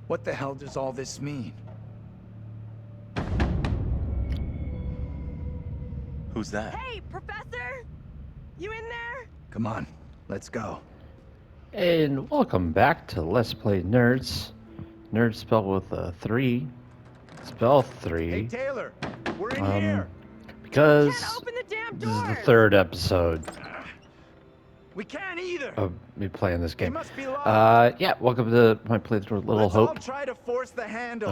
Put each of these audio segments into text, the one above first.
What the hell does all this mean? Who's that? Hey, Professor! You in there? Come on, let's go. And welcome back to Let's Play Nerds. Nerds spelled with a 3. Spell 3. Hey Taylor, we're in here. Because Can't open the damn this is the doors. third episode We can't either. of me playing this They game. must be locked. Yeah, welcome to my playthrough Little Let's all Hope. try to force the handle.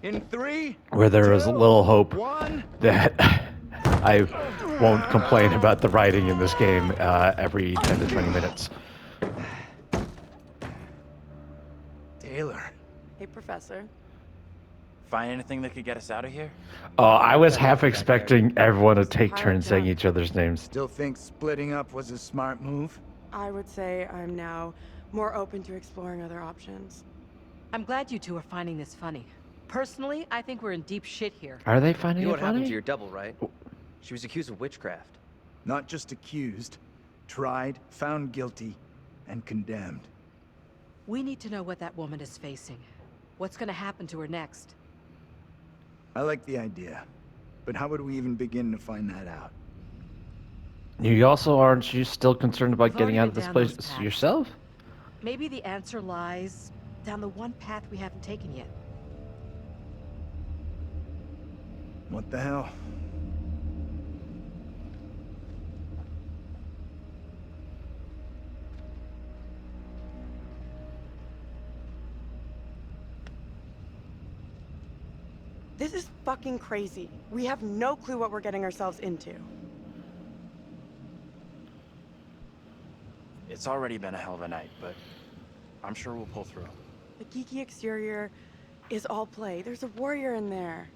In 3, Where there 2, was a little hope 1. that I won't complain about the writing in this game every 10 to 20 minutes. Taylor. Hey, Professor. Find anything that could get us out of here? I was half expecting everyone to take Pile turns saying junk. each other's names. Still think splitting up was a smart move? I would say I'm now more open to exploring other options. I'm glad you two are finding this funny. Personally, I think we're in deep shit here. Are they finding You know it what happened funny? to your double, right? She was accused of witchcraft. Not just accused, tried, found guilty, and condemned. We need to know what that woman is facing. What's gonna happen to her next? I like the idea, but how would we even begin to find that out? You also aren't you still concerned about We've getting already out of been this down place those paths. yourself? Maybe the answer lies down the one path we haven't taken yet. What the hell? This is fucking crazy. We have no clue what we're getting ourselves into. It's already been a hell of a night, but I'm sure we'll pull through. The geeky exterior is all play. There's a warrior in there.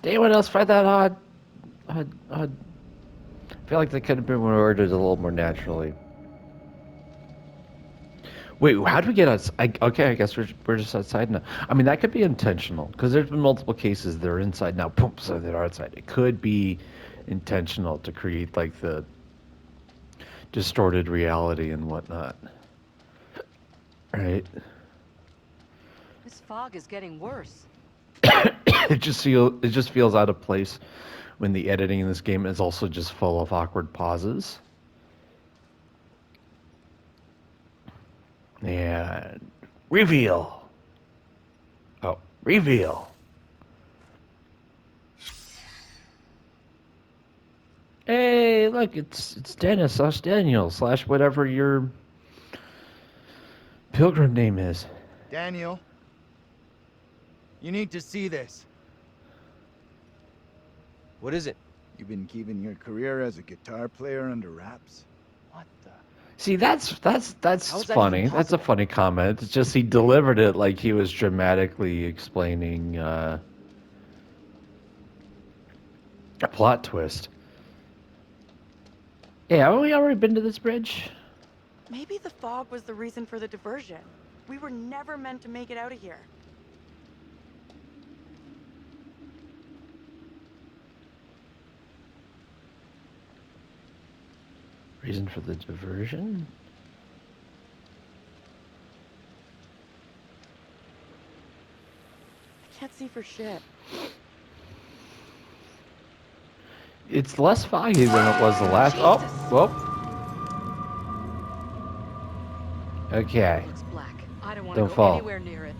Did anyone else find that odd? I feel like they could have been worded a little more naturally. Wait, how do we get outside? Okay, I guess we're just outside now. I mean, that could be intentional, because there's been multiple cases they're inside now, boom, so they're outside. It could be intentional to create, like, the distorted reality and whatnot. Right? This fog is getting worse. It just feels out of place when the editing in this game is also just full of awkward pauses. And reveal. Oh, reveal. Hey, look, it's Dennis / Daniel / whatever your pilgrim name is. Daniel, you need to see this. What is it? You've been keeping your career as a guitar player under wraps? What the? See, that's How is that funny. even That's a possible? funny comment. It's just he delivered it like he was dramatically explaining a plot twist. Hey, haven't we already been to this bridge? Maybe the fog was the reason for the diversion. We were never meant to make it out of here. Reason for the diversion? I can't see for shit. It's less foggy than it was the last. Oh, whoop. Okay. It looks black. I don't want to Don't go fall. anywhere near it.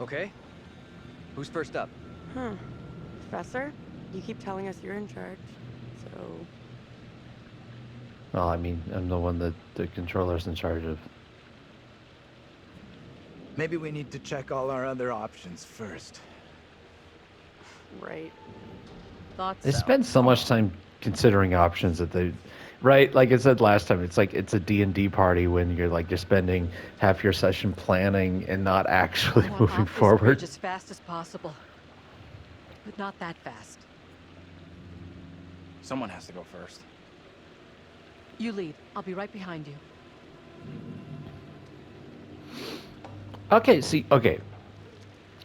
Okay. Who's first up? Huh. Professor, you keep telling us you're in charge, so... Well, I mean, I'm the one that the controller's in charge of. Maybe we need to check all our other options first. Right. Thought They so. spend so much time considering options that they, right? Like I said last time, it's like it's a D&D party when you're spending half your session planning and not actually I want moving off this forward. bridge as fast as possible. But not that fast. Someone has to go first. You lead. I'll be right behind you. Okay, see, okay.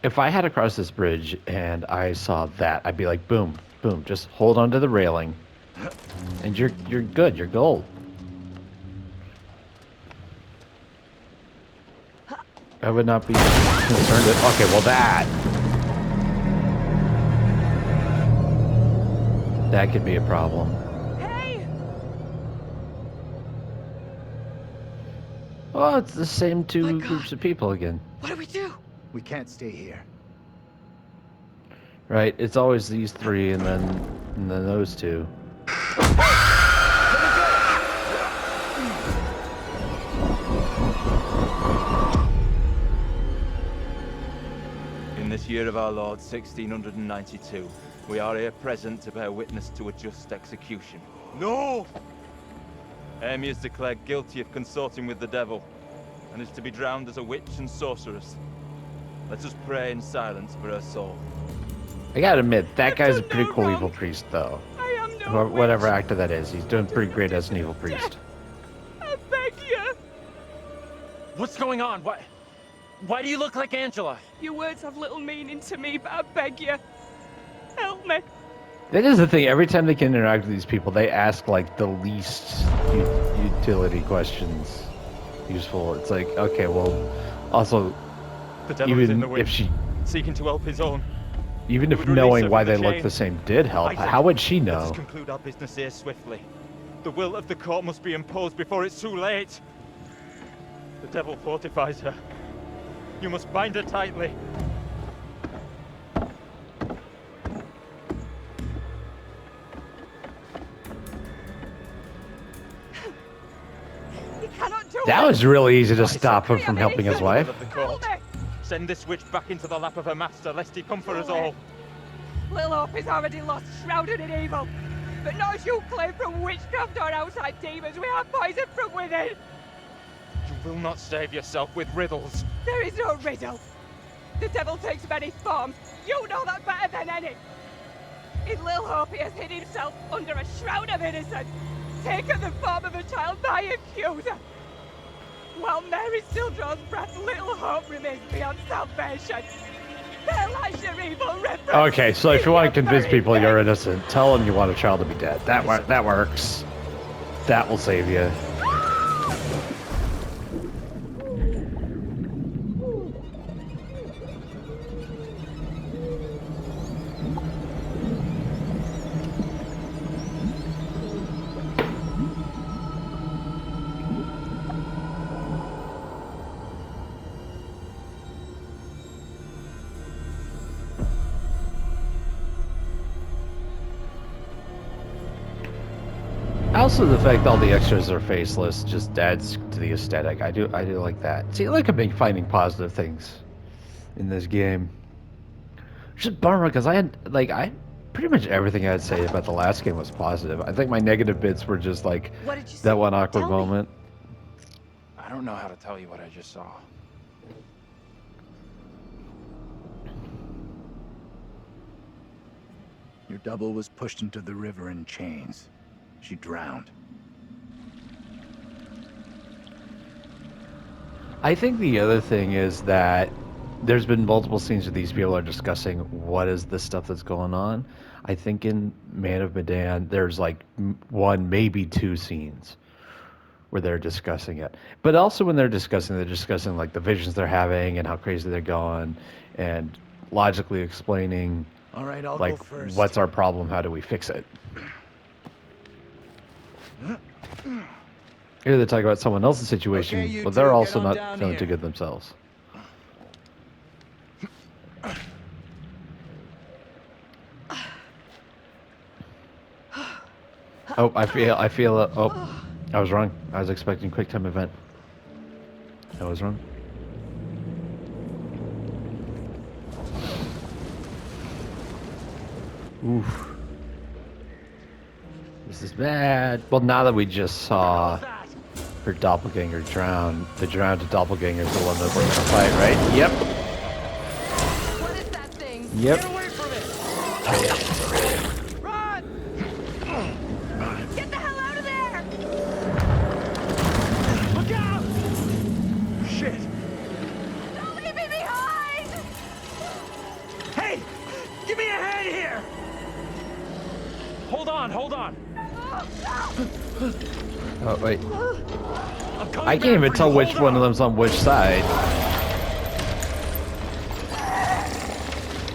If I had to cross this bridge and I saw that, I'd be like, boom, boom, just hold onto the railing, and you're good, you're gold. I would not be concerned that. Okay, well that could be a problem. Hey! Oh, it's the same My two God. groups of people again, What do we do? We can't stay here. right? It's always these three and then those two. In this year of our Lord, 1692, we are here present to bear witness to a just execution. No! Amy is declared guilty of consorting with the devil, and is to be drowned as a witch and sorceress. Let us pray in silence for her soul. I gotta admit, that I've guy's a done pretty no cool wrong. evil priest, though. I am no Whatever witch. actor that is, he's doing pretty great as an evil priest. I beg you. What's going on? Why do you look like Angela? Your words have little meaning to me, but I beg you. Help me. That is the thing. Every time they can interact with these people, they ask like the least utility questions. Useful. It's like, okay, well, also, The devil is in even the if witch, she, seeking to help his own. even It if would release knowing her why from they the look chain. the same did help, Isaac, how would she Let us know? conclude our business here swiftly. The will of the court must be imposed before it's too late. The devil fortifies her. You must bind her tightly. You cannot do That it. was really easy to Isaac, stop him I from am helping his innocent. wife. Of the Help court. me. Send this witch back into the lap of her master, lest he come for us all. Little Hope is already lost, shrouded in evil. But not as you claim from witchcraft or outside demons. We are poisoned from within. You will not save yourself with riddles. There is no riddle. The devil takes many forms. You know that better than any. In Little Hope, he has hid himself under a shroud of innocence, taken the form of a child by accuser. While Mary still draws breath, Little Hope remains beyond salvation. Paralyze your evil reverence. Okay, so if you want to In your convince very people you're name. innocent, tell them you want a child to be dead. That works. That will save you. Also, the fact all the extras are faceless just adds to the aesthetic. I do like that. See, like I'm finding positive things in this game. It's just a bummer because I pretty much everything I'd say about the last game was positive. I think my negative bits were just like What did you see? that one awkward Tell me. moment. I don't know how to tell you what I just saw. Your double was pushed into the river in chains. She drowned. I think the other thing is that there's been multiple scenes where these people are discussing what is the stuff that's going on. I think in Man of Medan, there's like one, maybe two scenes where they're discussing it. But also when they're discussing like the visions they're having and how crazy they're going and logically explaining All right, I'll like go first. what's our problem, how do we fix it. Here they talk about someone else's situation, Okay, you but they're two, also get on not down feeling here. too good themselves. Oh, I feel oh, I was wrong. I was expecting quick time event. I was wrong. Oof. This is bad. Well, now that we just saw her doppelganger drown, the drowned doppelganger is the one that we're gonna fight, right? Yep. What is that thing? Yep. Get away from it! Run! Get the hell out of there! Look out! Shit! Dolly! hold on, hold on. Oh, wait. I'm coming I can't back even for tell you. which Hold one of on. them's on which side.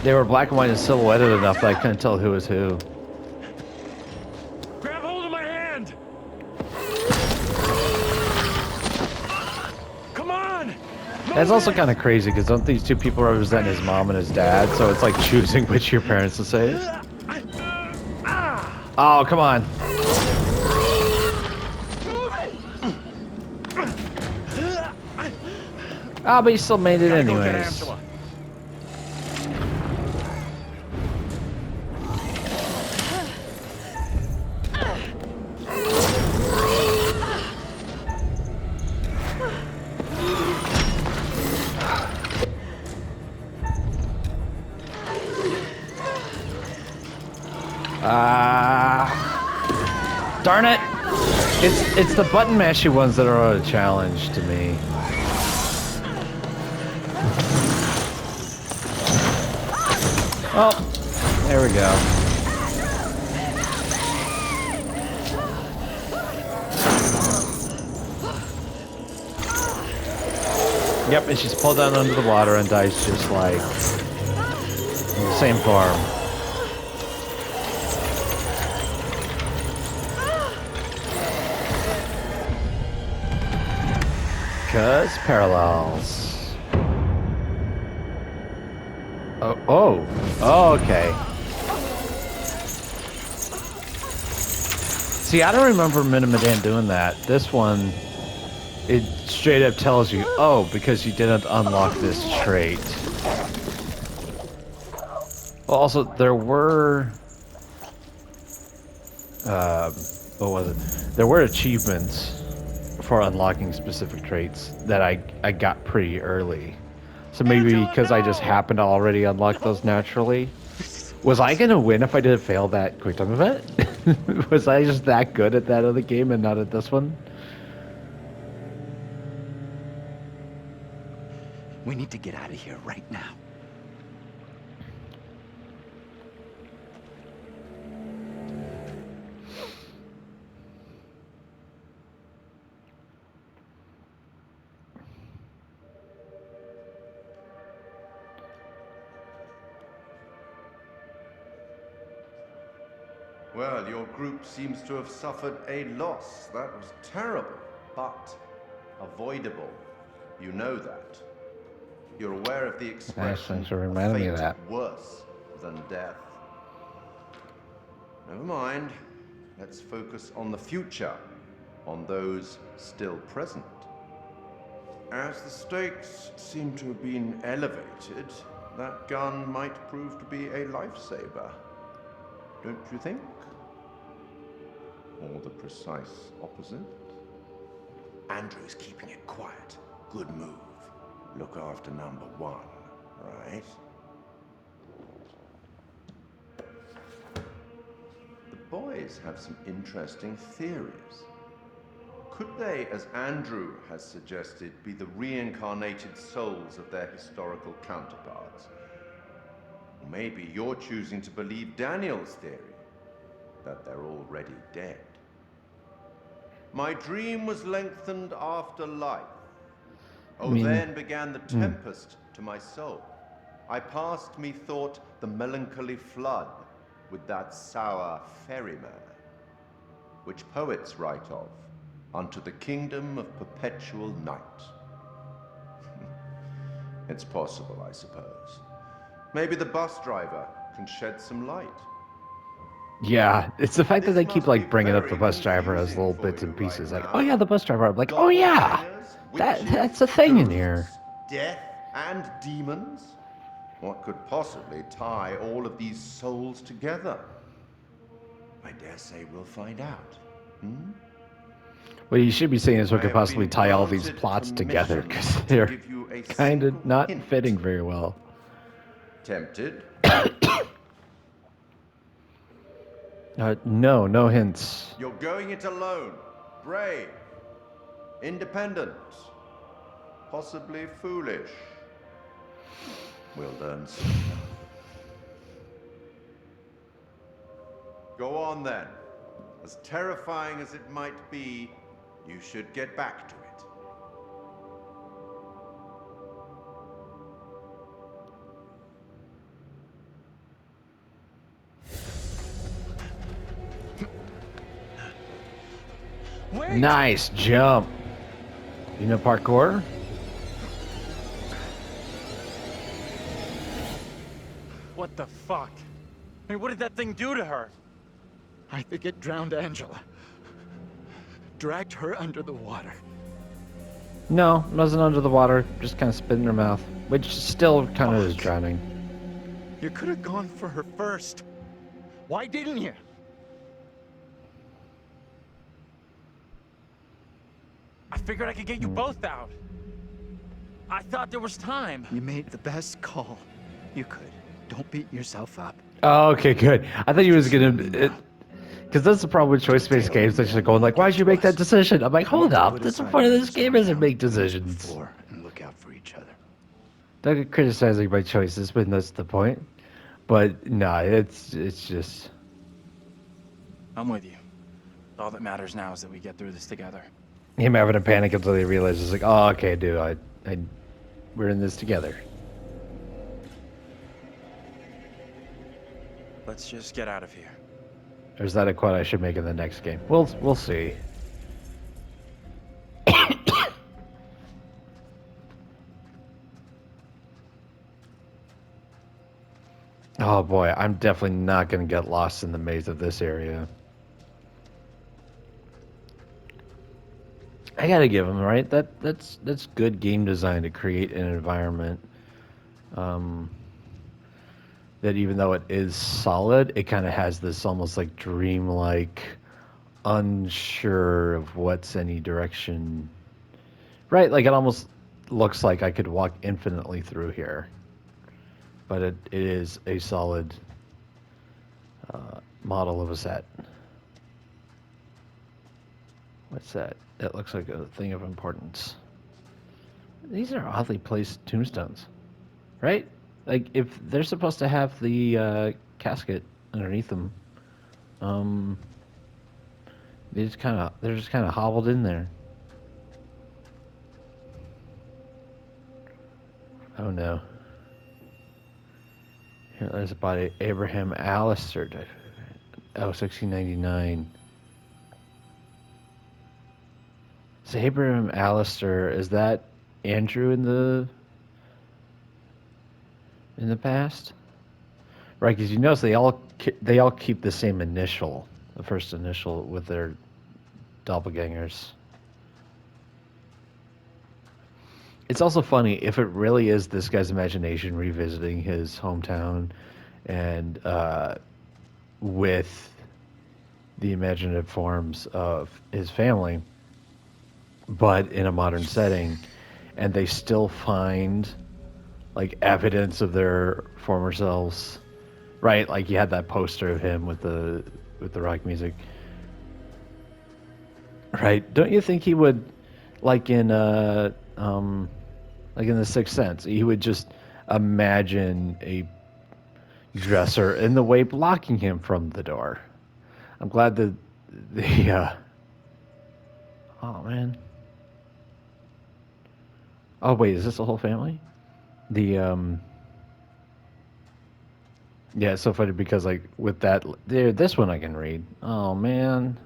They were black and white and silhouetted enough that I couldn't tell who was who. Grab hold of my hand. Come on. That's also kind of crazy because don't these two people represent his mom and his dad? So it's like choosing which of your parents to save. Oh, come on. Ah, but you still made it Gotta go get anyways. Angela. Darn it! It's the button mashy ones that are a challenge to me. Oh, there we go. Yep, and she's pulled down under the water and dies just like in the same form. Cause parallels. Oh, okay. See, I don't remember Minimadan doing that. This one, it straight up tells you, oh, because you didn't unlock this trait. Well, also, there were... what was it? There were achievements for unlocking specific traits that I got pretty early. So maybe because I just happened to already unlock those naturally. Was I gonna win if I didn't fail that quick time event? Was I just that good at that other game and not at this one? We need to get out of here right now. Well, your group seems to have suffered a loss. That was terrible, but avoidable. You know that. You're aware of the expression, Thanks for a reminding me fate of that. worse than death. Never mind. Let's focus on the future, on those still present. As the stakes seem to have been elevated, that gun might prove to be a lifesaver. Don't you think? Or the precise opposite? Andrew's keeping it quiet. Good move. Look after number one, right? The boys have some interesting theories. Could they, as Andrew has suggested, be the reincarnated souls of their historical counterparts? Or maybe you're choosing to believe Daniel's theory, that they're already dead. My dream was lengthened after life. Oh, then began the tempest to my soul. I passed, methought, the melancholy flood with that sour ferryman, which poets write of, unto the kingdom of perpetual night. It's possible, I suppose. Maybe the bus driver can shed some light. Yeah, it's the fact that This they keep must be like bringing up the very bus driver as confusing little for bits you and pieces. right Like, now. oh yeah, the bus driver. I'm like, oh yeah, that's a thing in here. Death and demons? What could possibly tie all of these souls together? I dare say we'll find out. What you should be saying is what I could have possibly been tie all these granted plots together permission because to they're give you a kind of single not hint. fitting very well. Tempted? No, no hints. You're going it alone. Brave. Independent. Possibly foolish. We'll learn soon enough. Go on then. As terrifying as it might be, you should get back to it. Wait! Nice jump. You know parkour? What the fuck? I mean, what did that thing do to her? I think it drowned Angela. Dragged her under the water. No, it wasn't under the water. Just kind of spit in her mouth, which still kind of is Fuck. drowning. You could have gone for her first. Why didn't you? I figured I could get you both out. I thought there was time. You made the best call you could. Don't beat yourself up. Oh, okay, good. I thought you was gonna, because that's the problem with choice-based games. They're just going like, "Why'd you make that decision?" I'm like, "Hold up, that's the point of this game isn't make decisions." Floor and look out for each other. Don't get criticizing my choices, but that's the point. But no, it's just I'm with you. All that matters now is that we get through this together. him having a panic until he realizes like, "Oh, okay, dude, we're in this together." Let's just get out of here. Or is that a quote I should make in the next game? We'll see. Oh boy, I'm definitely not going to get lost in the maze of this area. I gotta give him right. That's good game design to create an environment that even though it is solid, it kind of has this almost like dreamlike, unsure of what's any direction. Right, like it almost looks like I could walk infinitely through here, but it is a solid model of a set. What's that? That looks like a thing of importance. These are oddly placed tombstones, right? Like if they're supposed to have the casket underneath them, they're just kind of hobbled in there. Oh no. Here, there's a body. Abraham Allister. Oh, 1699. So Abraham Allister, is that Andrew in the past? Right, because you notice they all keep the same initial, the first initial with their doppelgangers. It's also funny if it really is this guy's imagination revisiting his hometown and with the imaginative forms of his family, but in a modern setting, and they still find like evidence of their former selves, right? Like you had that poster of him with the rock music, right? Don't you think he would, like in The Sixth Sense, he would just imagine a dresser in the way blocking him from the door? I'm glad that the oh man. Oh wait, is this the whole family? The yeah, it's so funny because like with that there, this one I can read. Oh man.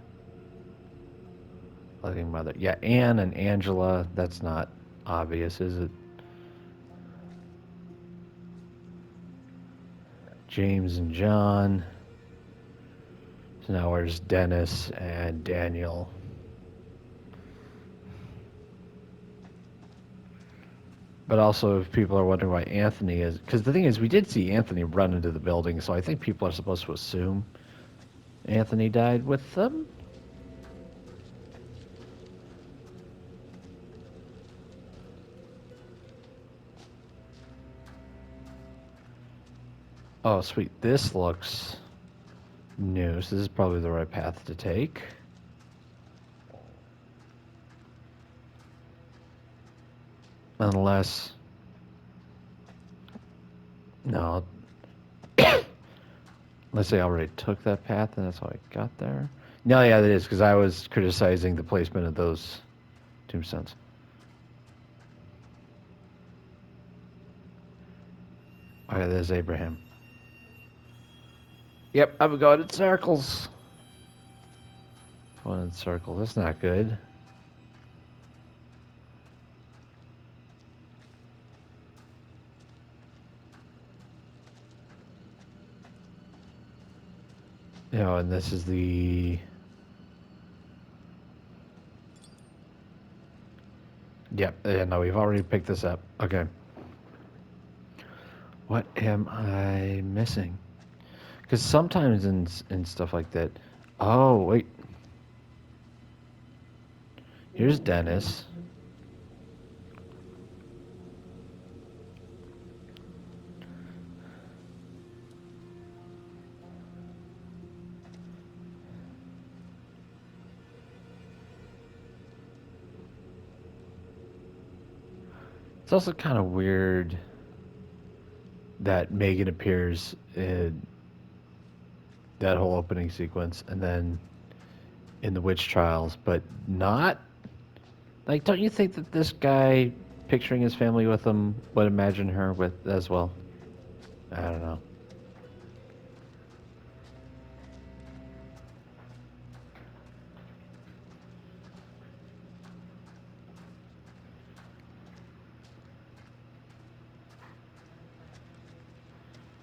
Loving mother. Yeah, Anne and Angela, that's not obvious, is it? James and John. So now where's Dennis and Daniel? But also, if people are wondering why Anthony is... Because the thing is, we did see Anthony run into the building, so I think people are supposed to assume Anthony died with them. Oh, sweet. This looks new, so this is probably the right path to take. Unless... No. Unless they already took that path and that's how I got there. No, yeah, that is because I was criticizing the placement of those tombstones. Oh, yeah, there's Abraham. Yep, I'm going in circles. One in circle. That's not good. You know, and this is the... Yep, yeah, no, we've already picked this up. Okay. What am I missing? Because sometimes in stuff like that... Oh, wait. Here's Dennis. It's also kind of weird that Megan appears in that whole opening sequence and then in the witch trials, but not... Like, don't you think that this guy picturing his family with him would imagine her with as well? I don't know.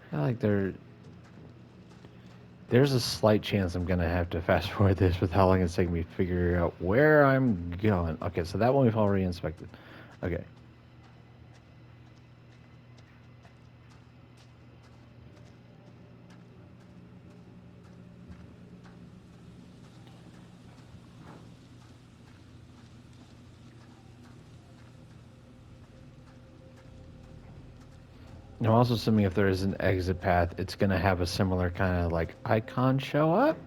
I feel like there's a slight chance I'm gonna have to fast forward this with how long it's taking me to figure out where I'm going. Okay, so that one we've already inspected. Okay. I'm also assuming if there is an exit path, it's gonna have a similar kind of like icon show up.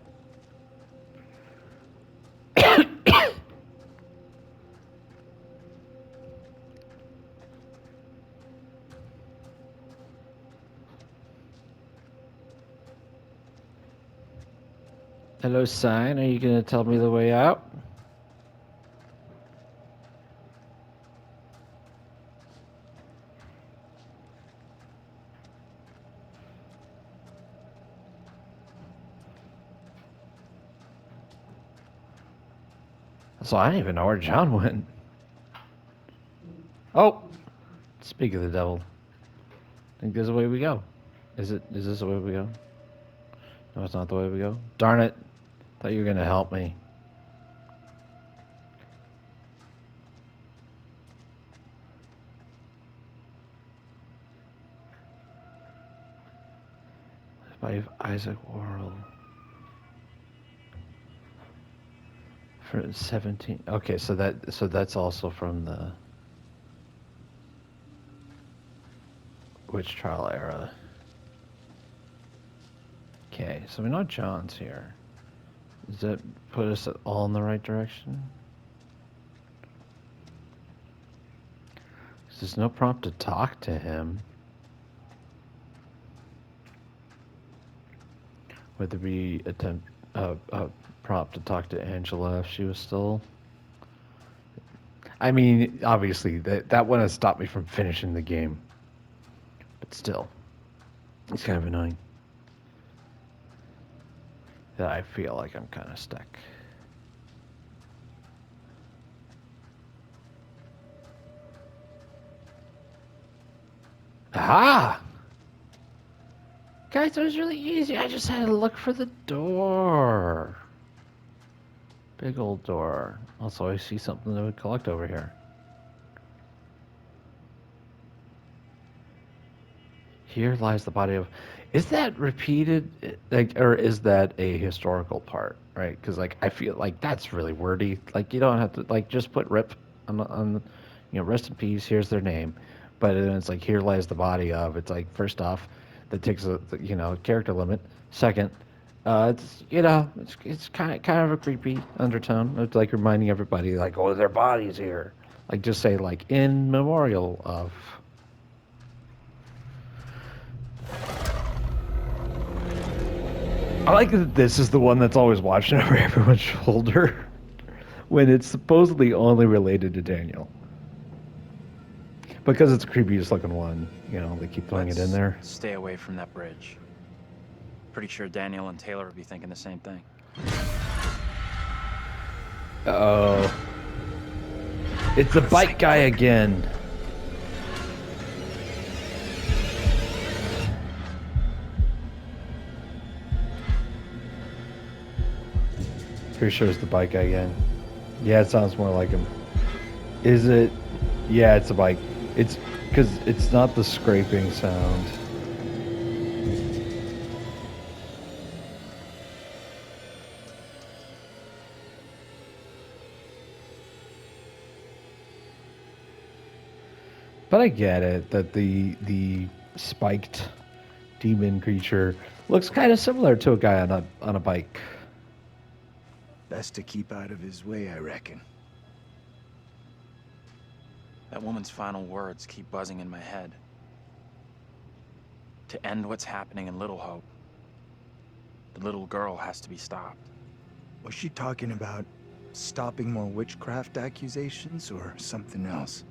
Hello, sign. Are you gonna tell me the way out? So I don't even know where John went. Oh, speak of the devil. I think this is the way we go. Is it? Is this the way we go? No, it's not the way we go. Darn it! Thought you were gonna help me. By Isaac Worrell. For 17. Okay, so that's also from the witch trial era. Okay, so we know John's here. Does that put us all in the right direction? 'Cause there's no prompt to talk to him. Would there be a prompt to talk to Angela if she was still? I mean, obviously that wouldn't have stopped me from finishing the game, but still, it's kind of annoying that I feel like I'm kind of stuck. Aha! Guys, it was really easy. I just had to look for the door. Big old door. Also, I see something that would collect over here. Here lies the body of... Is that repeated? Like, or is that a historical part, right? Because, like, I feel like that's really wordy. Like, you don't have to, like, just put RIP on rest in peace, here's their name. But then it's like, here lies the body of... It's like, first off, that takes a, character limit. Second, it's kind of a creepy undertone. It's like reminding everybody, like, oh, their body's here. Like, just say, like, in memorial of... I like that this is the one that's always watching over everyone's shoulder when it's supposedly only related to Daniel. Because it's the creepiest looking one, you know, they keep throwing it in there. Stay away from that bridge. Pretty sure Daniel and Taylor would be thinking the same thing. Uh-oh. It's the bike guy again. Pretty sure it's the bike guy again. Yeah, it sounds more like him. Is it? Yeah, it's a bike. It's because it's not the scraping sound. But I get it that the spiked demon creature looks kind of similar to a guy on a bike. Best to keep out of his way, I reckon. That woman's final words keep buzzing in my head. To end what's happening in Little Hope, the little girl has to be stopped. Was she talking about stopping more witchcraft accusations or something else?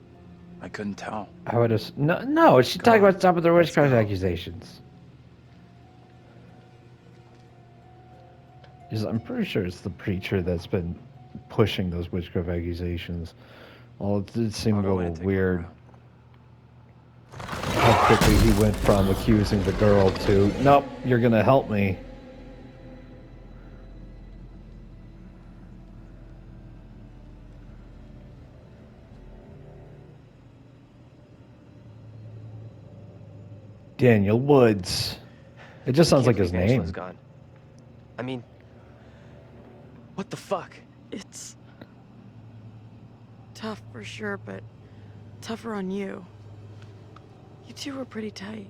I couldn't tell. I would have no. She's talking about stopping the Let's witchcraft go. accusations. I'm pretty sure it's the preacher that's been pushing those witchcraft accusations. Well, it did seem a I'll go in little and take a weird look how quickly he went from accusing the girl to, nope, you're gonna help me. Daniel Woods. It just sounds like his name. Angela's gone. I mean, what the fuck? It's tough for sure, but tougher on you. You two were pretty tight.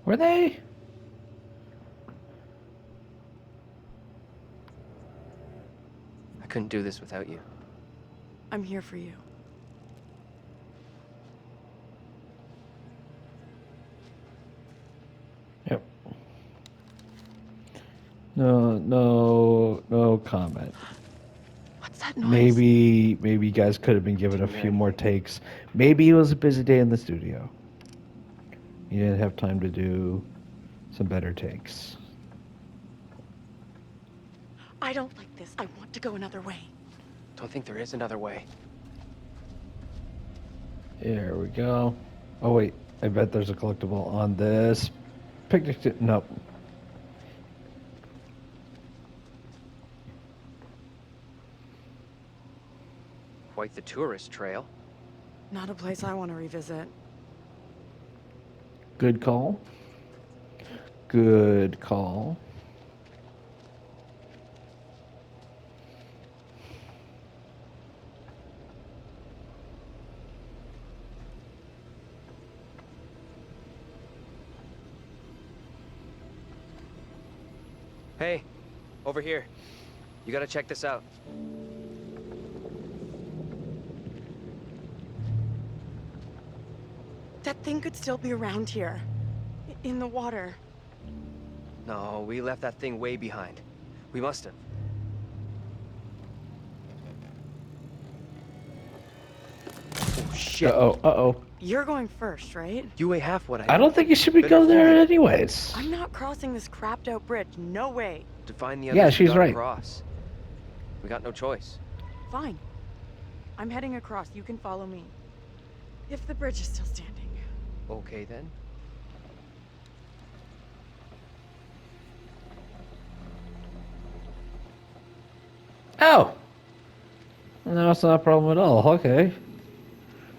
Were they? I couldn't do this without you. I'm here for you. Yep. No comment. What's that noise? Maybe you guys could have been given a few more takes. Maybe it was a busy day in the studio. You didn't have time to do some better takes. I don't like this. I want to go another way. Don't think there is another way. Here we go. Oh wait, I bet there's a collectible on this picnic. Nope. Quite the tourist trail. Not a place I want to revisit. Good call. Good call. Hey, over here. You gotta check this out. That thing could still be around here. In the water. No, we left that thing way behind. We must have. Oh, shit. Uh-oh. You're going first, right? You weigh half what I I don't think you should be going there anyways. I'm not crossing this crapped out bridge. No way. To find the Yeah, others, she's we gotta right. cross. We got no choice. Fine. I'm heading across. You can follow me. If the bridge is still standing. Okay, then. Oh! No, it's not a problem at all. Okay.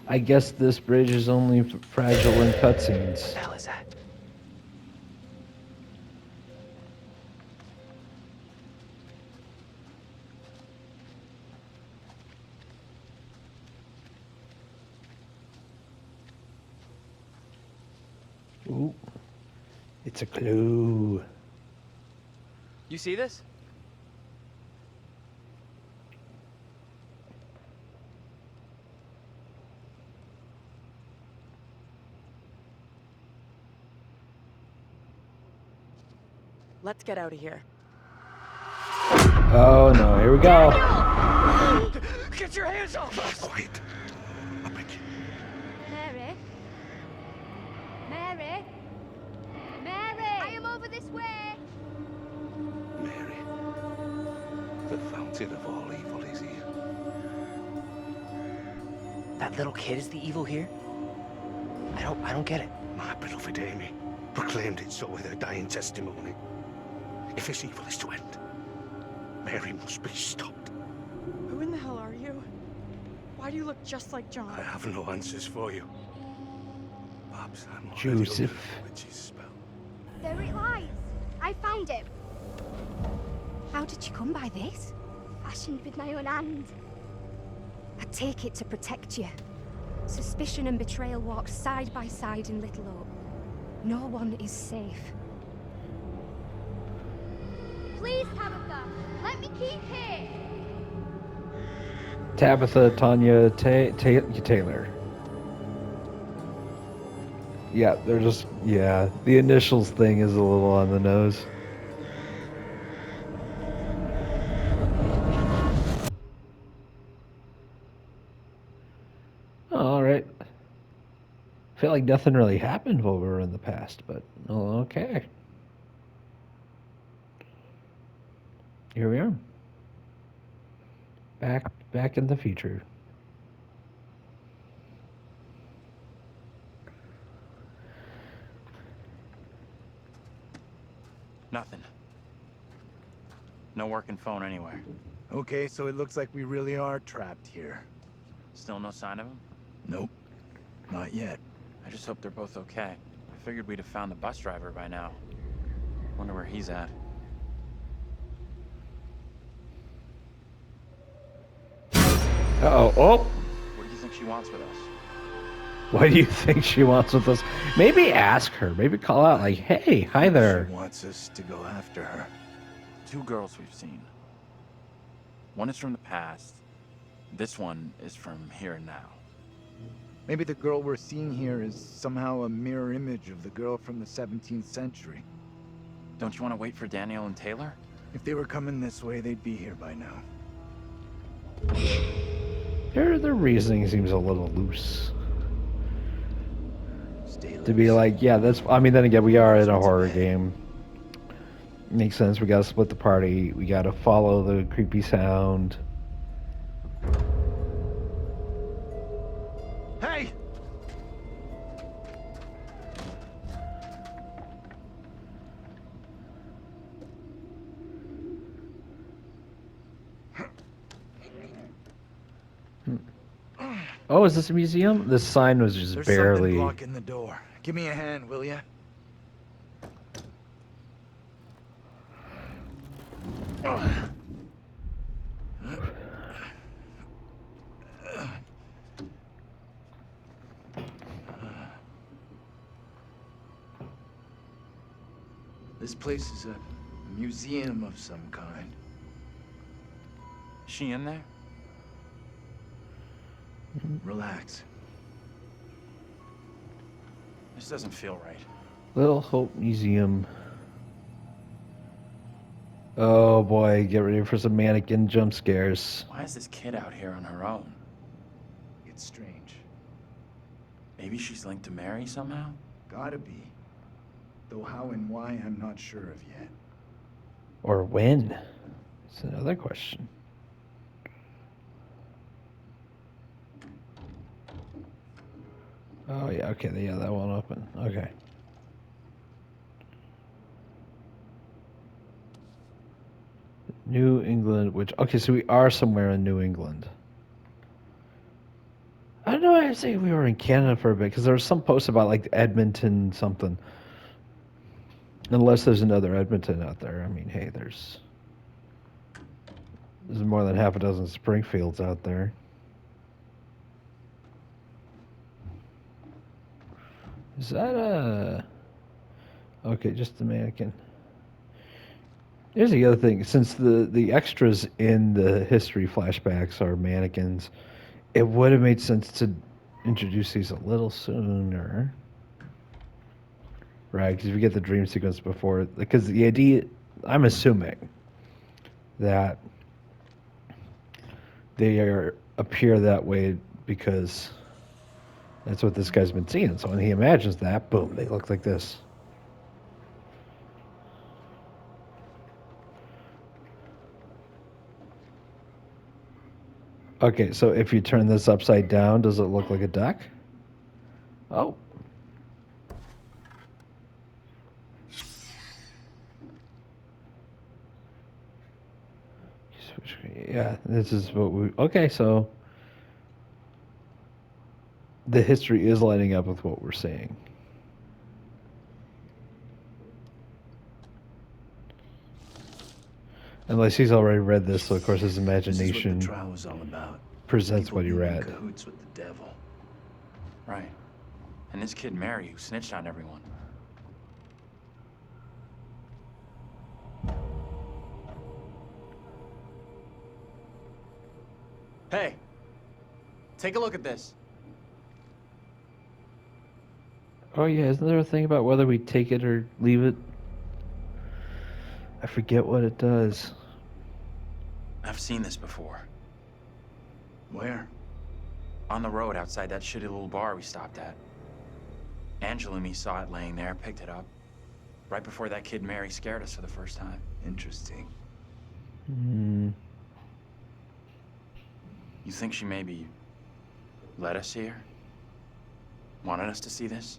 I guess this bridge is only fragile in cutscenes. What the hell is that? Ooh. It's a clue. You see this? Let's get out of here. Oh no, here we go. Get your hands off us! Quiet. I beg you. Mary? Mary? Mary! I am over this way! Mary, the fountain of all evil is here. That little kid is the evil here? I don't get it. My beloved Amy proclaimed it so with her dying testimony. If this evil is to end, Mary must be stopped. Who in the hell are you? Why do you look just like John? I have no answers for you. Perhaps I'm already Joseph. under the witch's spell. There it lies. I found it. How did you come by this? Fashioned with my own hand. I take it to protect you. Suspicion and betrayal walk side by side in Little Hope. No one is safe. Please, Tabitha, let me keep here. Tabitha Tanya Taylor. Yeah, they're just, yeah, the initials thing is a little on the nose. All right. I feel like nothing really happened while we were in the past, but okay. Here we are. Back in the future. Nothing. No working phone anywhere. Okay, so it looks like we really are trapped here. Still no sign of him? Nope. Not yet. I just hope they're both okay. I figured we'd have found the bus driver by now. Wonder where he's at. Uh-oh. Oh! What do you think she wants with us? What do you think she wants with us? Maybe ask her. Maybe call out like, hey, hi there. She wants us to go after her. Two girls we've seen. One is from the past. This one is from here and now. Maybe the girl we're seeing here is somehow a mirror image of the girl from the 17th century. Don't you want to wait for Daniel and Taylor? If they were coming this way, they'd be here by now. Their reasoning seems a little loose. Stay To be like, yeah, that's, I mean, then again, we are in a horror game. Makes sense, we gotta split the party, we gotta follow the creepy sound. Hey! Oh, is this a museum? This sign was just There's barely... something blocking the door. Give me a hand, will ya? This place is a museum of some kind. Is she in there? Relax. This doesn't feel right. Little Hope Museum. Oh boy, get ready for some mannequin jump scares. Why is this kid out here on her own? It's strange. Maybe she's linked to Mary somehow? Gotta be. Though how and why, I'm not sure of yet. Or when? That's another question. Oh yeah, okay, yeah, that won't open. Okay. New England, which, okay, so we are somewhere in New England. I don't know, I say we were in Canada for a bit, because there was some posts about, like, Edmonton something. Unless there's another Edmonton out there. I mean, hey, there's more than half a dozen Springfields out there. Is that a... Okay, just a mannequin. Here's the other thing. Since the extras in the history flashbacks are mannequins, it would have made sense to introduce these a little sooner. Right, because if you get the dream sequence before... Because the idea I'm assuming that appear that way because that's what this guy's been seeing. So when he imagines that, boom, they look like this. Okay, so if you turn this upside down, does it look like a duck? Oh. Yeah, this is what we... Okay, so the history is lining up with what we're seeing. Unless he's already read this, so of course his imagination This is what the trial was all about. presents People what he being in read. cahoots with the devil. Right. And this kid Mary who snitched on everyone. Hey, take a look at this. Oh yeah, isn't there a thing about whether we take it or leave it? I forget what it does. I've seen this before. Where? On the road outside that shitty little bar we stopped at. Angela and me saw it laying there, picked it up. Right before that kid Mary scared us for the first time. Interesting. Hmm. You think she maybe let us see her? Wanted us to see this?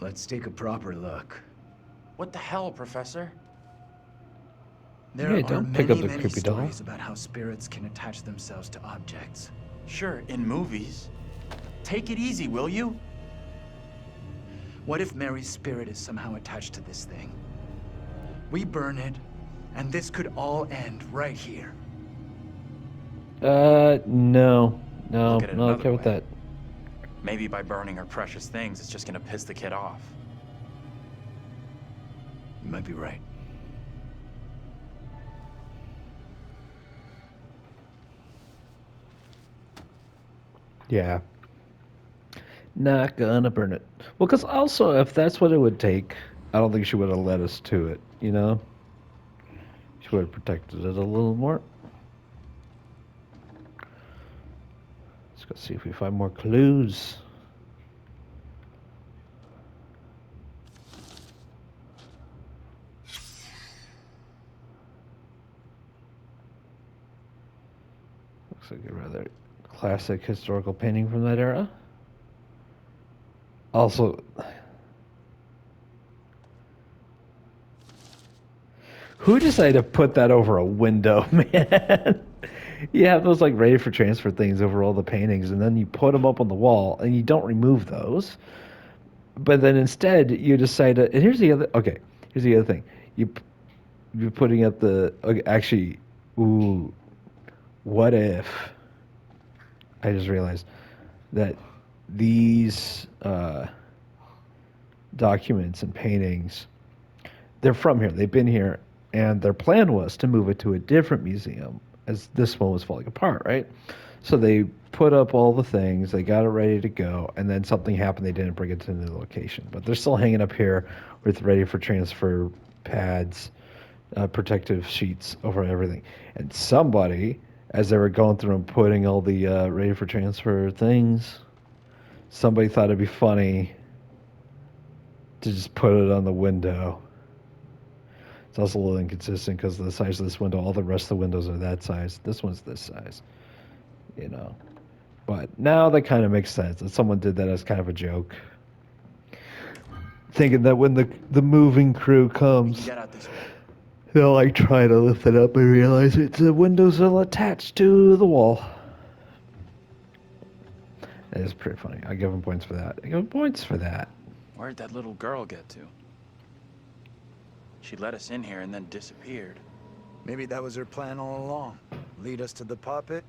Let's take a proper look. What the hell, Professor? There Yeah, are don't pick up the many creepy doll. stories about how spirits can attach themselves to objects. Sure, in movies. Take it easy, will you? What if Mary's spirit is somehow attached to this thing? We burn it, and this could all end right here. No. No, Look at it not okay another with way. that. Maybe by burning her precious things, it's just gonna piss the kid off. You might be right. Yeah. Not gonna burn it. Well, because also, if that's what it would take, I don't think she would have led us to it, you know? She would have protected it a little more. Let's go see if we find more clues. Looks like a rather classic historical painting from that era. Also, who decided to put that over a window, man? You have those like ready for transfer things over all the paintings, and then you put them up on the wall, and you don't remove those. But then instead, you decide to. And here's the other. Okay, here's the other thing. You're putting up the. Okay, actually, ooh, what if? I just realized that these documents and paintings, they're from here. They've been here, and their plan was to move it to a different museum as this one was falling apart, right? So they put up all the things, they got it ready to go, and then something happened. They didn't bring it to the location, but they're still hanging up here with ready for transfer pads, protective sheets over everything. And somebody, as they were going through and putting all the ready for transfer things, somebody thought it'd be funny to just put it on the window. It's also a little inconsistent because of the size of this window. All the rest of the windows are that size. This one's this size, you know. But now that kind of makes sense that someone did that as kind of a joke, thinking that when the moving crew comes, Get out this way. they'll like try to lift it up and realize it's the windows are attached to the wall. That is pretty funny. I give them points for that. I give them points for that. Where'd that little girl get to? She let us in here and then disappeared. Maybe that was her plan all along. Lead us to the puppet.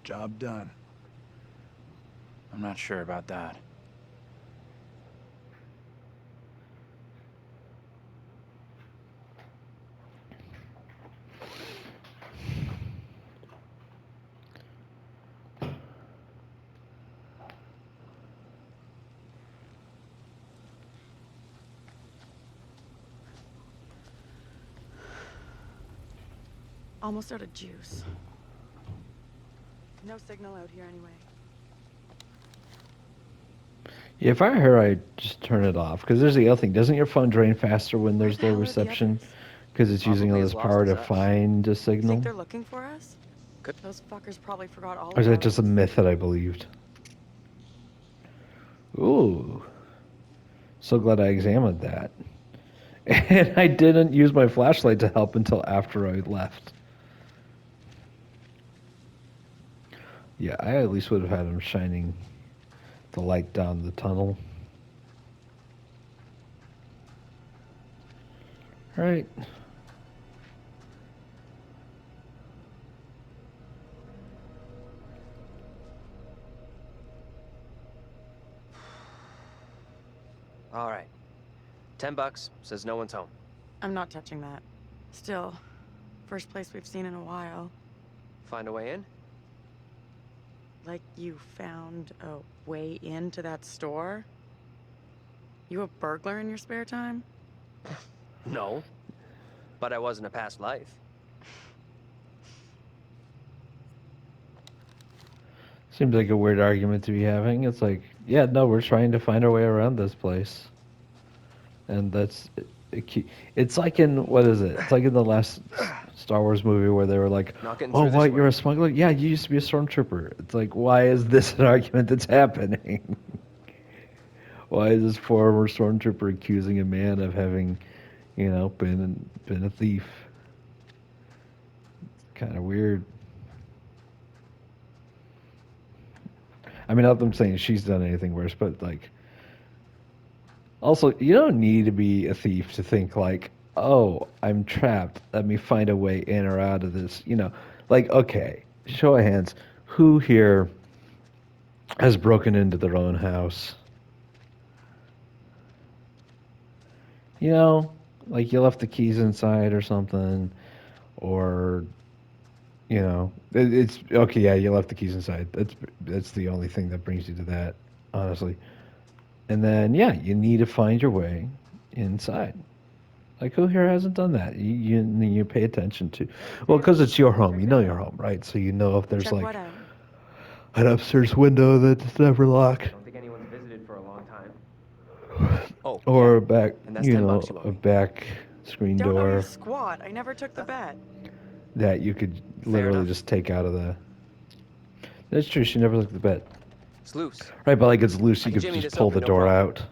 Job done. I'm not sure about that. Almost out of juice. No signal out here anyway. Yeah, if I were her, I'd just turn it off. Because there's the other thing. Doesn't your phone drain faster when there's low reception? Because it's using all Probably this as lost power to as us. find a You signal? think they're looking for us? Those fuckers probably forgot all Or is that about just a us. myth that I believed? Ooh. So glad I examined that. And I didn't use my flashlight to help until after I left. Yeah, I at least would have had him shining the light down the tunnel. Right. All right. $10 says no one's home. I'm not touching that. Still, first place we've seen in a while. Find a way in? Like you found a way into that store? You a burglar in your spare time? No. But I was in a past life. Seems like a weird argument to be having. It's like, yeah, no, we're trying to find our way around this place. And that's... It's like in, what is it? It's like in the last Star Wars movie where they were like, Not getting oh, through this what, way. you're a smuggler? Yeah, you used to be a stormtrooper. It's like, why is this an argument that's happening? Why is this former stormtrooper accusing a man of having, you know, been a thief? Kind of weird. I mean, not that I'm saying she's done anything worse, but like, also, you don't need to be a thief to think like, oh, I'm trapped. Let me find a way in or out of this. You know, like, okay, show of hands, who here has broken into their own house? You know, like you left the keys inside or something, or you know, it's okay. Yeah, you left the keys inside. That's the only thing that brings you to that, honestly. And then yeah, you need to find your way inside. Like who here hasn't done that? You pay attention to, well, because it's your home. You know your home, right? So you know if there's Check like what out? an upstairs window that's never I locked, don't think anyone's visited for a long time. Oh, or yeah. a back, And that's you $10 know, you owe a me. back screen Don't know you door squat. I never took the bet. that you could Fair literally enough. just take out of the. That's true. She never looked at the bed. It's loose. Right, but like it's loose, I you can could jimmy just this pull open, the no door problem. out.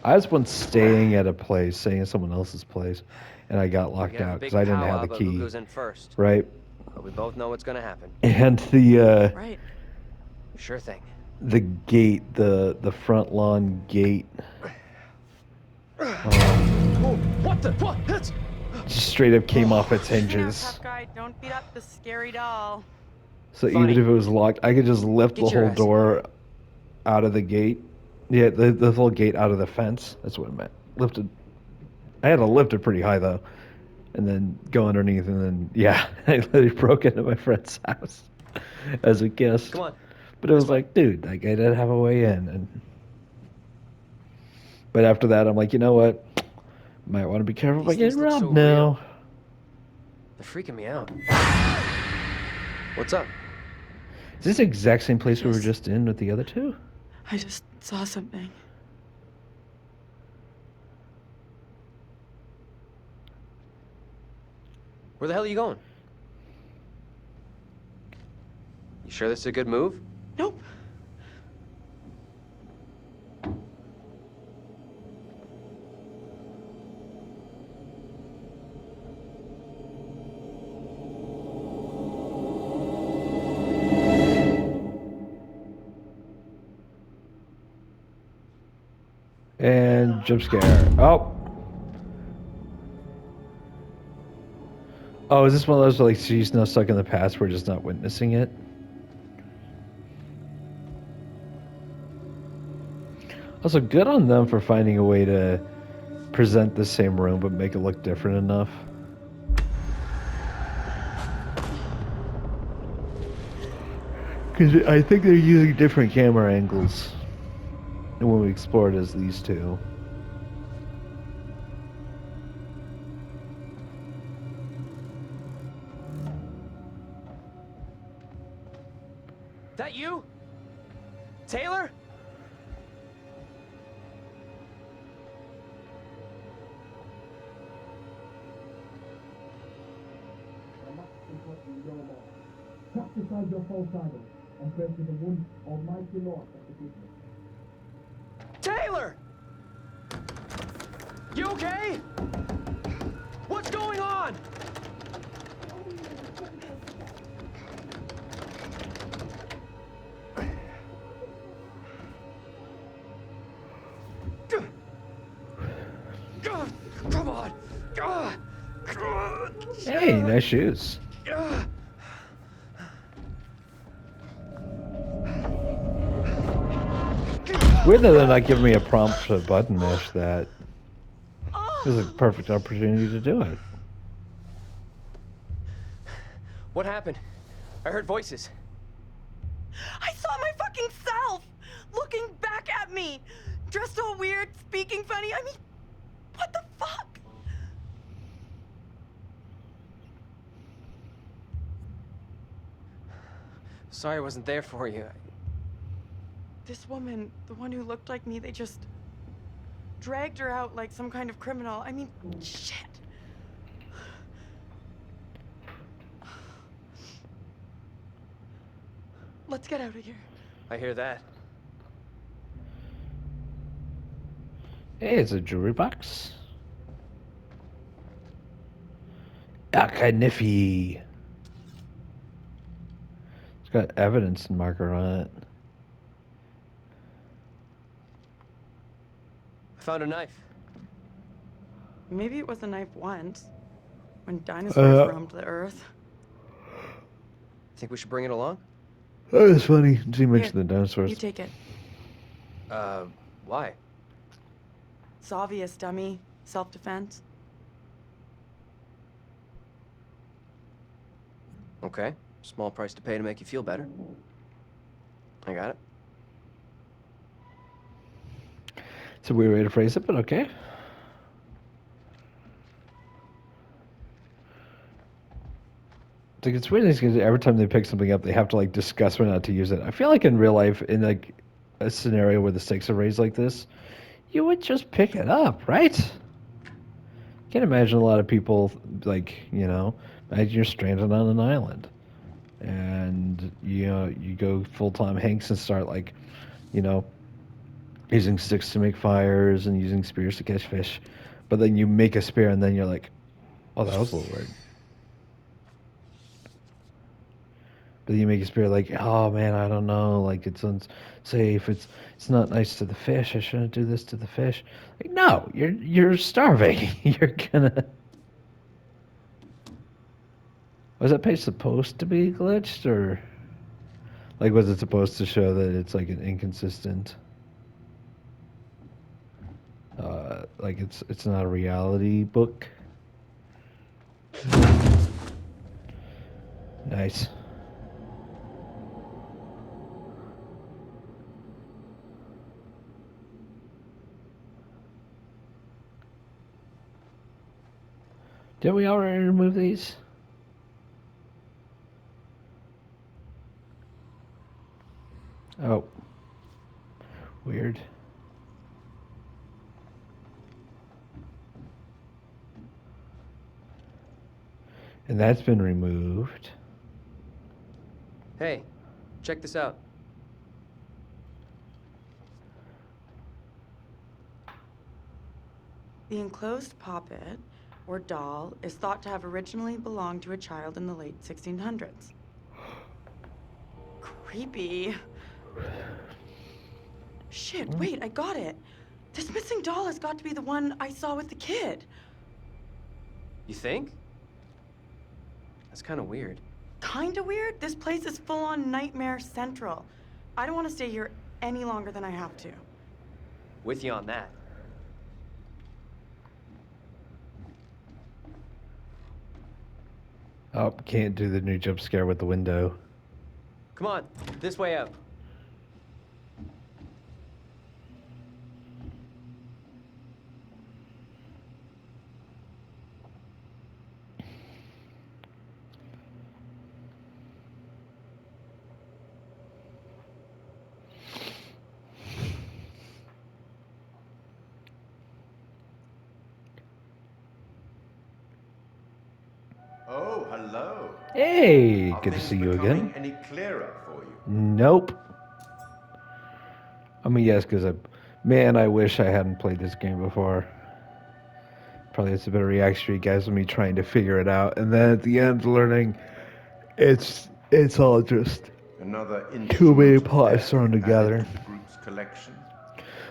I was once staying at a place, staying at someone else's place, and I got We locked can have a out big because I didn't have powwow the about who key. goes in first. Right, But we both know what's gonna happen. and the Right. Sure thing. the gate, the front lawn gate, Oh, what the? What? That's... just straight up came off its Hey now, hinges. tough guy, don't beat up the scary doll. So Funny. even if it was locked, I could just lift Get the your whole ass door out of the gate. Yeah, the whole gate out of the fence. That's what it meant. Lifted. I had to lift it pretty high though, and then go underneath, and then yeah, I literally broke into my friend's house as a guest. Come on. But it was This way. like, dude, like I didn't have a way in, and but after that, I'm like, you know what? Might want to be careful about These things getting look robbed so now. real. They're freaking me out. What's up? Is this the exact same place we were Yes. just in with the other two? I just saw something. Where the hell are you going? You sure this is a good move? Nope. And jump scare. Oh. Oh, is this one of those like she's now stuck in the past, we're just not witnessing it? Also, good on them for finding a way to present the same room but make it look different enough. Because I think they're using different camera angles when we explored as these two. That you? Taylor? Prophesy your false idol and pray to the one almighty Lord for forgiveness. Taylor! You okay? What's going on? Come on! Hey, nice shoes. It's weird that they're not giving me a prompt to button mash that. This is a perfect opportunity to do it. What happened? I heard voices. I saw my fucking self looking back at me, dressed all weird, speaking funny. I mean, what the fuck? Sorry I wasn't there for you. This woman, the one who looked like me, they just dragged her out like some kind of criminal. I mean, shit. Let's get out of here. I hear that. Hey, it's a jewelry box. Akanifi. It's got evidence marker on it. I found a knife. Maybe it was a knife once, when dinosaurs roamed the earth. Think we should bring it along? Oh, it's funny. Did you mention Here, the dinosaurs? You take it. Why? It's obvious, dummy. Self-defense. Okay. Small price to pay to make you feel better. I got it. It's a weird way to phrase it, but okay. It's like it's weird because every time they pick something up, they have to like discuss whether or not to use it. I feel like in real life, in like a scenario where the stakes are raised like this, you would just pick it up, right? Can't imagine a lot of people like, you know, imagine you're stranded on an island, and you go full-time Hanks and start like, you know, using sticks to make fires and using spears to catch fish, but then you make a spear and then you're like, oh, that was a little weird. But then you make a spear like, oh man, I don't know, like it's unsafe. It's not nice to the fish. I shouldn't do this to the fish. Like, no, you're starving. You're gonna. Was that page supposed to be glitched, or like was it supposed to show that it's like an inconsistent? Like it's not a reality book. Nice. Did we already remove these? Oh. Weird. And that's been removed. Hey, check this out. The enclosed poppet, or doll, is thought to have originally belonged to a child in the late 1600s. Creepy. Shit, wait, I got it. This missing doll has got to be the one I saw with the kid. You think? That's kind of weird. Kinda weird? This place is full-on nightmare central. I don't want to stay here any longer than I have to. With you on that. Oh, can't do the new jump scare with the window. Come on, this way out. Oh, hello. Hey, Are good to things see you becoming again. any clearer for you? Nope. I mean, yes, because man, I wish I hadn't played this game before. Probably it's a better reaction to you guys with me trying to figure it out, and then at the end learning it's all just Another too many instrument of parts death thrown added together. to the group's collection?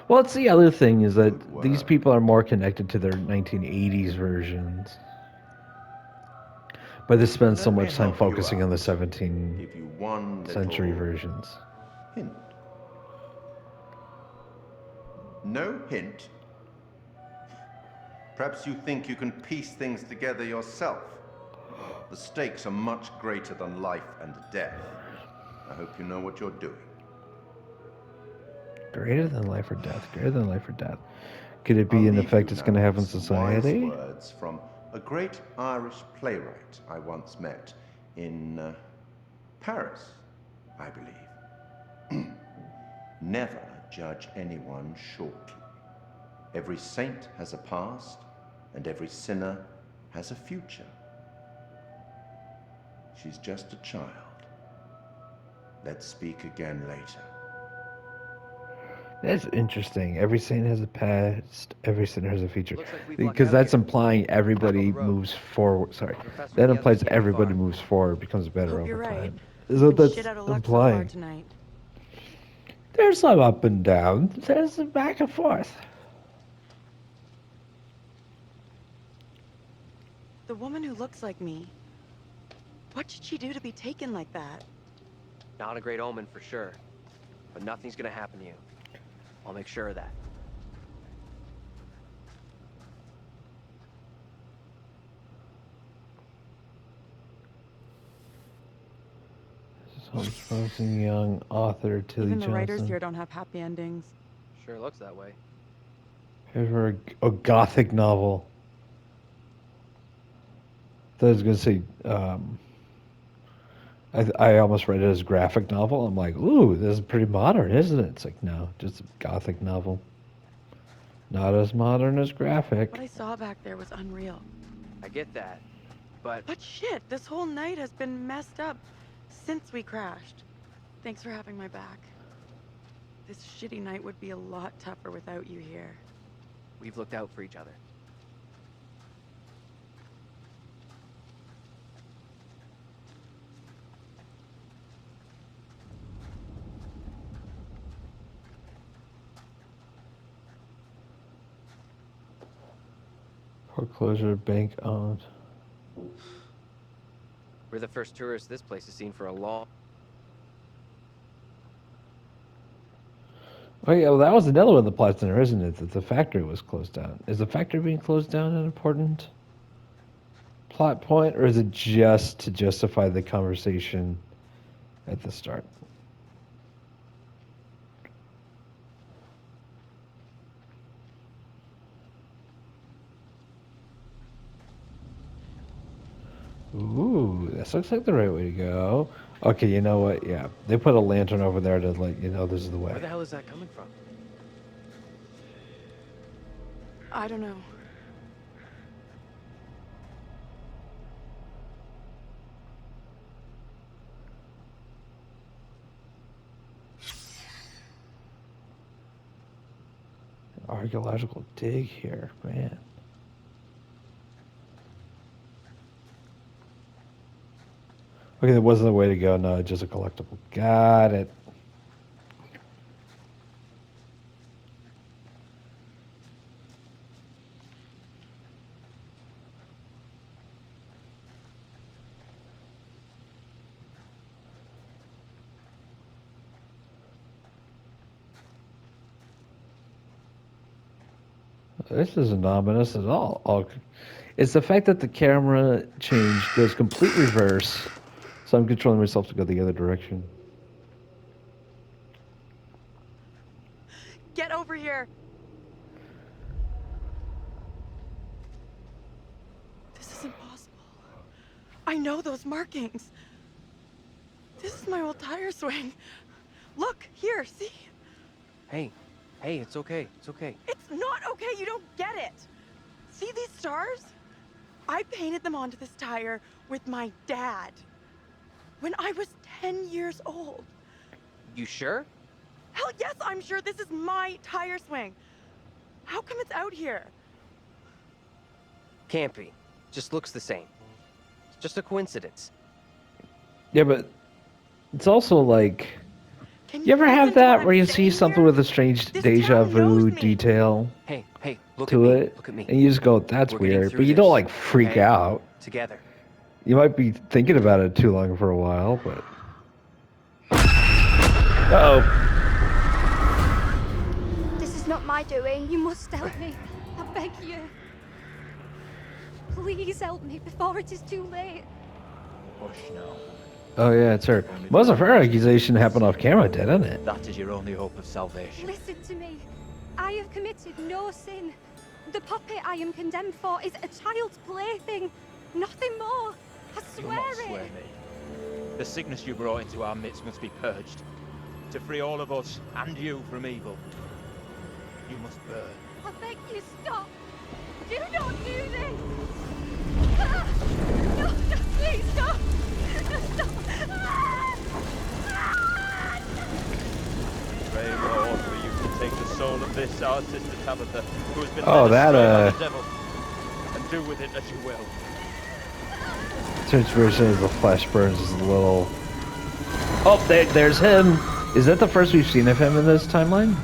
Well, it's the other thing is that Good these work. people are more connected to their 1980s versions. But they spend so Let me much time help you focusing on the out. 17th Give you one century little versions. hint. No hint? Perhaps you think you can piece things together yourself. The stakes are much greater than life and death. I hope you know what you're doing. Greater than life or death. Greater than life or death. Could it I'll be an leave you effect it's going to now have with on some wise society? words from a great Irish playwright I once met in Paris, I believe. Never judge anyone shortly. Every saint has a past, and every sinner has a future. She's just a child. Let's speak again later. That's interesting. Every saint has a past, every sinner has a future. Looks like we've lucked Because out that's here. implying everybody Follow the road. moves forward. Sorry. Professor That and the others implies can't be everybody far. moves forward, becomes better Hope over you're right. time. We've Is what been that's shit out of luck so far implying. tonight. There's some up and down. There's some back and forth. The woman who looks like me. What did she do to be taken like that? Not a great omen for sure. But nothing's gonna happen to you. I'll make sure of that. Promising young author Tilly Even the writers Johnson. here don't have happy endings. Sure looks that way. Here's a gothic novel. I thought I was gonna say. I almost read it as graphic novel. I'm like, ooh, this is pretty modern, isn't it? It's like, no, just a gothic novel. Not as modern as graphic. What I saw back there was unreal. I get that. But Shit, this whole night has been messed up since we crashed. Thanks for having my back. This shitty night would be a lot tougher without you here. we've looked out for each other. Foreclosure, bank owned. We're the first tourists this place has seen for a long... Oh yeah, well that was another one of the plots in there, isn't it? That the factory was closed down. Is the factory being closed down an important plot point, or is it just to justify the conversation at the start? Ooh, this looks like the right way to go. Okay, you know what? Yeah, they put a lantern over there to let you know this is the way. Where the hell is that coming from? I don't know. Archaeological dig here, man. Okay, that wasn't the way to go. No, just a collectible. Got it. This isn't ominous at all. It's the fact that the camera change goes complete reverse, so I'm controlling myself to go the other direction. Get over here! This is impossible. I know those markings. This is my old tire swing. Look, here, see? Hey, it's okay. It's okay. It's not okay, you don't get it. See these stars? I painted them onto this tire with my dad when I was 10 years old. You sure? Hell yes, I'm sure this is my tire swing. How come it's out here? Can't be. Just looks the same. It's just a coincidence. Yeah, but it's also like, Can you ever listen have to what that I'm where you see saying something here? with a strange This deja town knows vu me. detail Hey, look to at me. it, Look at me. and you just go, "That's We're getting weird," through but you don't this, like freak okay? out. Together. You might be thinking about it too long for a while, but. Uh-oh. This is not my doing. You must help me. I beg you. Please help me before it is too late. Hush now. Oh yeah, it's her. Most of her accusation happened off camera, didn't it? That is your only hope of salvation. Listen to me. I have committed no sin. The puppet I am condemned for is a child's plaything. Nothing more. I Do swear not it. swear me. The sickness you brought into our midst must be purged. To free all of us and you from evil, you must burn. I beg you, stop. Do not do this. No, please stop. Stop. Pray, Lord, for you to take the soul of this, our sister Tabitha, who has been Oh, led that, astray by the devil, and do with it as you will. This version of the flash burns is a little. Oh, there's him. Is that the first we've seen of him in this timeline?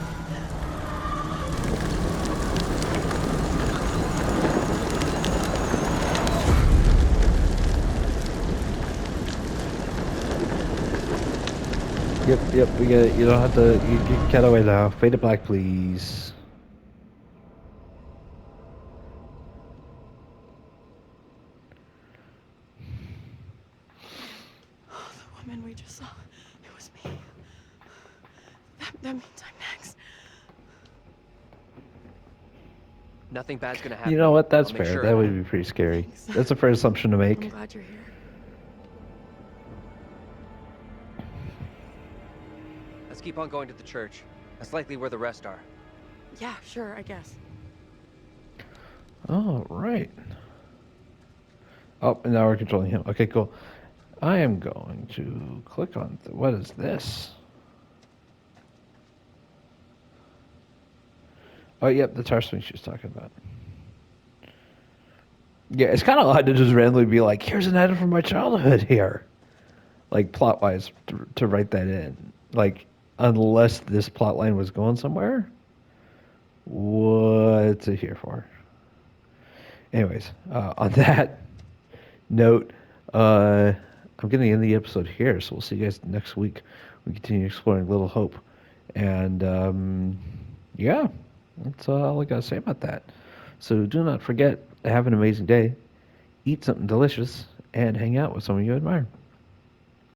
Yep, we get it. You don't have to. You can cut away now. Fade to black, please. The woman we just saw, it was me. That means I'm next. Nothing bad's gonna happen. You know what? That's I'll make fair. sure That of would be pretty scary. That's a fair assumption to I'm make. glad you're here. Let's keep on going to the church. That's likely where the rest are. Yeah, sure, I guess. Oh, right. Oh, and now we're controlling him. Okay, cool. I am going to click on... what is this? Oh, yep, the tar swing she was talking about. Yeah, it's kind of odd to just randomly be like, here's an item from my childhood here. Like, plot-wise, to write that in. Like, unless this plot line was going somewhere. What's it here for? Anyways, on that note, I'm going to end the episode here, so we'll see you guys next week. We continue exploring Little Hope. And, yeah, that's all I got to say about that. So do not forget to have an amazing day, eat something delicious, and hang out with someone you admire.